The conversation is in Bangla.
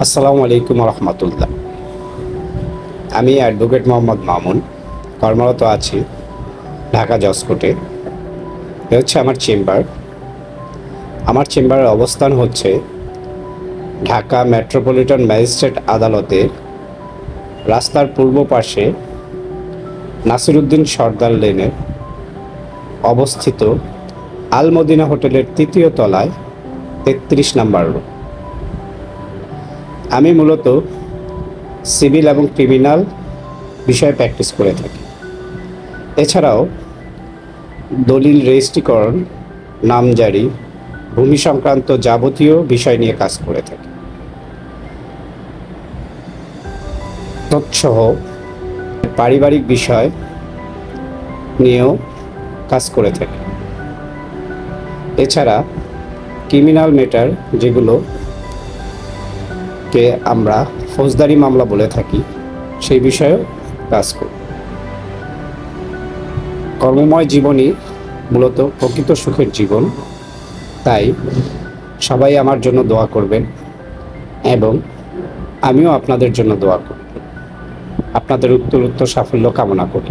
আসসালামু আলাইকুম রহমতুল্লাহ। আমি অ্যাডভোকেট মোহাম্মদ মামুন, কর্মরত আছি ঢাকা জজকোর্টে। এ হচ্ছে আমার চেম্বার। আমার চেম্বারের অবস্থান হচ্ছে ঢাকা মেট্রোপলিটন ম্যাজিস্ট্রেট আদালতের রাস্তার পূর্ব পাশে নাসিরউদ্দিন সর্দার লেনে অবস্থিত আল মদিনা হোটেলের তৃতীয় তলায় ৩৩ নাম্বার রুম। আমি মূলত সিভিল এবং ক্রিমিনাল বিষয়ে প্র্যাকটিস করে থাকি। এছাড়াও দলিল রেজিস্ট্রিকরণ, নামজারি, ভূমি সংক্রান্ত যাবতীয় বিষয় নিয়ে কাজ করে থাকি। তৎসহ পারিবারিক বিষয় নিয়েও কাজ করে থাকি। এছাড়া ক্রিমিনাল ম্যাটার, যেগুলোকে আমরা ফৌজদারি মামলা বলে থাকি, সেই বিষয়েও কাজ করি। কর্মময় জীবনই মূলত প্রকৃত সুখের জীবন। তাই সবাই আমার জন্য দোয়া করবেন এবং আমিও আপনাদের জন্য দোয়া করি। আপনাদের উত্তরোত্তর সাফল্য কামনা করি।